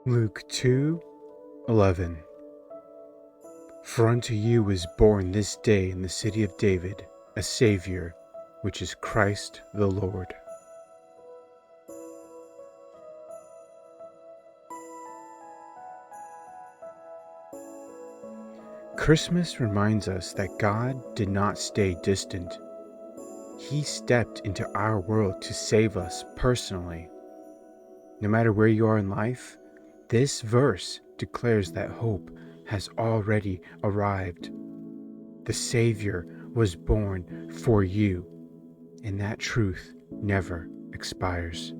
Luke 2:11. For unto you is born this day in the city of David a Saviour, which is Christ the Lord. Christmas reminds us that God did not stay distant. He stepped into our world to save us personally. No matter where you are in life, this verse declares that hope has already arrived. The Savior was born for you, and that truth never expires.